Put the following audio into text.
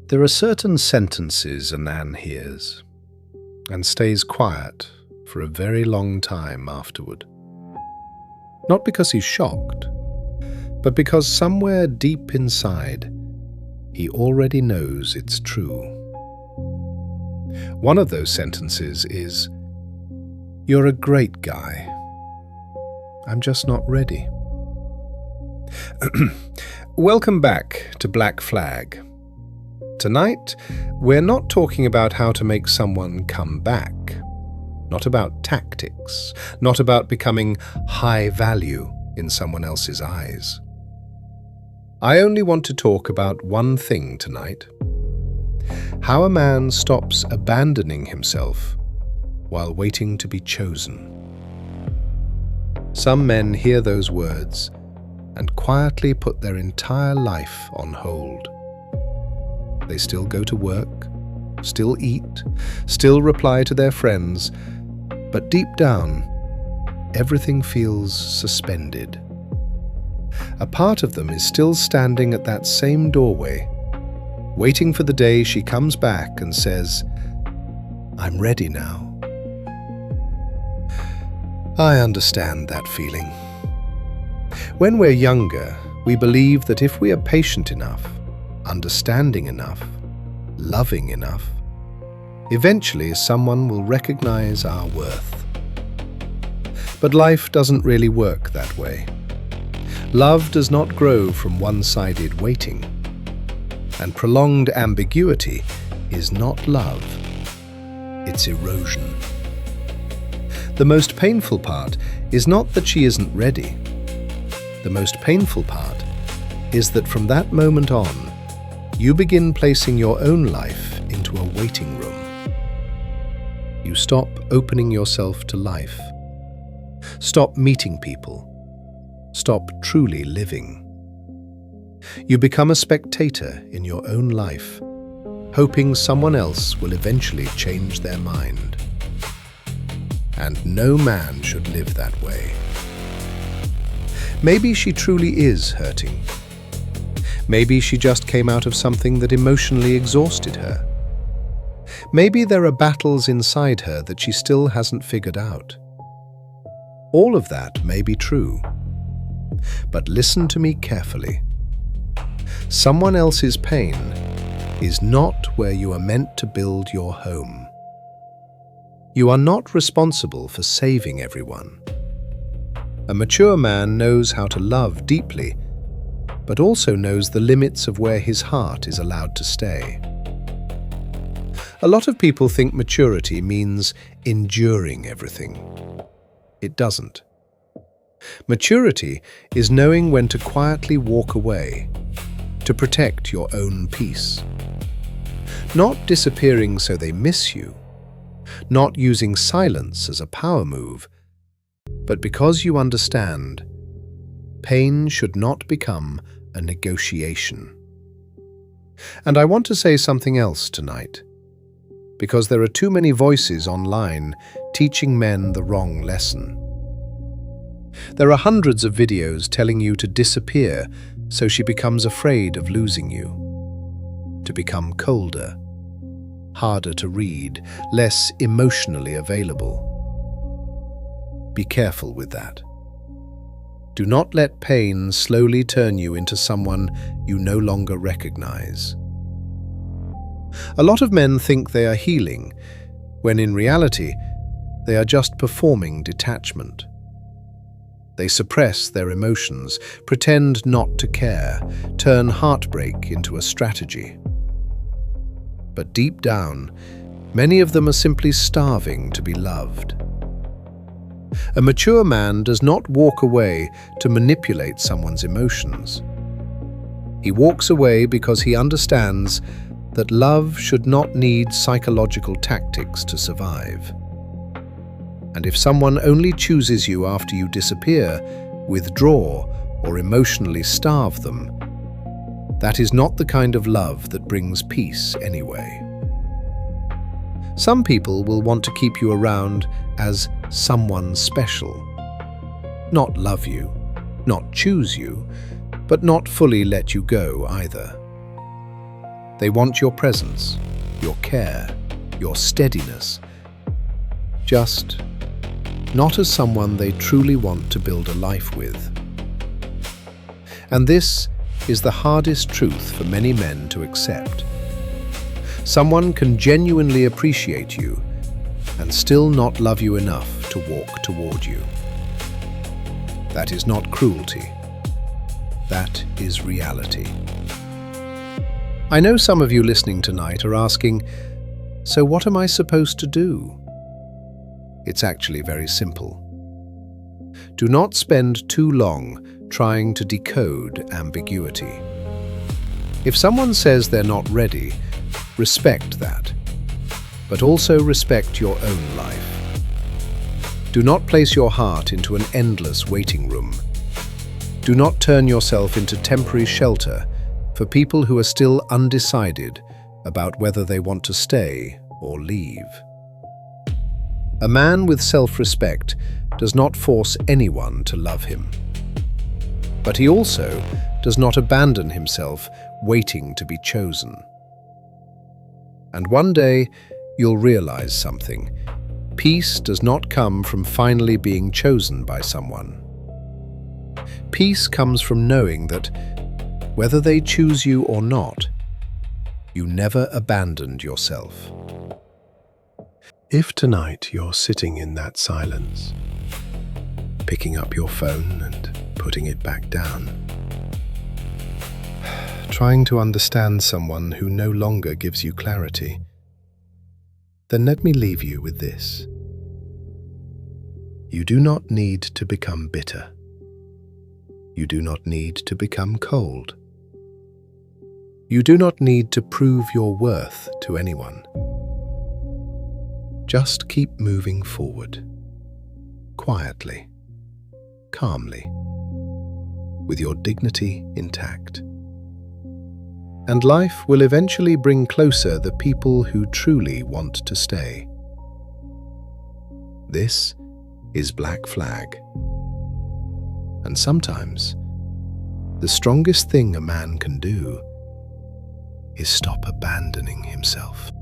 There are certain sentences a man hears and stays quiet for a very long time afterward. Not because he's shocked, but because somewhere deep inside, he already knows it's true. One of those sentences is, "You're a great guy. I'm just not ready." Welcome back to Black Flag. Tonight, we're not talking about how to make someone come back. Not about tactics. Not about becoming high value in someone else's eyes. I only want to talk about one thing tonight. How a man stops abandoning himself while waiting to be chosen. Some men hear those words and quietly put their entire life on hold. They still go to work, still eat, still reply to their friends, but deep down, everything feels suspended. A part of them is still standing at that same doorway, waiting for the day she comes back and says, "I'm ready now." I understand that feeling. When we're younger, we believe that if we are patient enough, understanding enough, loving enough, eventually someone will recognize our worth. But life doesn't really work that way. Love does not grow from one-sided waiting, and prolonged ambiguity is not love, it's erosion. The most painful part is not that she isn't ready. The most painful part is that from that moment on, you begin placing your own life into a waiting room. You stop opening yourself to life. Stop meeting people. Stop truly living. You become a spectator in your own life, hoping someone else will eventually change their mind. And no man should live that way. Maybe she truly is hurting. Maybe she just came out of something that emotionally exhausted her. Maybe there are battles inside her that she still hasn't figured out. All of that may be true. But listen to me carefully. Someone else's pain is not where you are meant to build your home. You are not responsible for saving everyone. A mature man knows how to love deeply, but also knows the limits of where his heart is allowed to stay. A lot of people think maturity means enduring everything. It doesn't. Maturity is knowing when to quietly walk away, to protect your own peace. Not disappearing so they miss you, not using silence as a power move, but because you understand, pain should not become a negotiation. And I want to say something else tonight, because there are too many voices online teaching men the wrong lesson. There are hundreds of videos telling you to disappear so she becomes afraid of losing you, to become colder, harder to read, less emotionally available. Be careful with that. Do not let pain slowly turn you into someone you no longer recognize. A lot of men think they are healing, when in reality, they are just performing detachment. They suppress their emotions, pretend not to care, turn heartbreak into a strategy. But deep down, many of them are simply starving to be loved. A mature man does not walk away to manipulate someone's emotions. He walks away because he understands that love should not need psychological tactics to survive. And if someone only chooses you after you disappear, withdraw, or emotionally starve them, that is not the kind of love that brings peace anyway. Some people will want to keep you around as someone special. Not love you, not choose you, but not fully let you go either. They want your presence, your care, your steadiness, just not as someone they truly want to build a life with. And this is the hardest truth for many men to accept. Someone can genuinely appreciate you and still not love you enough to walk toward you. That is not cruelty. That is reality. I know some of you listening tonight are asking, so what am I supposed to do? It's actually very simple. Do not spend too long trying to decode ambiguity. If someone says they're not ready, respect that, but also respect your own life. Do not place your heart into an endless waiting room. Do not turn yourself into temporary shelter for people who are still undecided about whether they want to stay or leave. A man with self-respect does not force anyone to love him. But he also does not abandon himself waiting to be chosen. And one day, you'll realize something. Peace does not come from finally being chosen by someone. Peace comes from knowing that, whether they choose you or not, you never abandoned yourself. If tonight you're sitting in that silence, picking up your phone and putting it back down, trying to understand someone who no longer gives you clarity, then let me leave you with this. You do not need to become bitter. You do not need to become cold. You do not need to prove your worth to anyone. Just keep moving forward, quietly, calmly, with your dignity intact. And life will eventually bring closer the people who truly want to stay. This is Black Flag. And sometimes, the strongest thing a man can do is stop abandoning himself.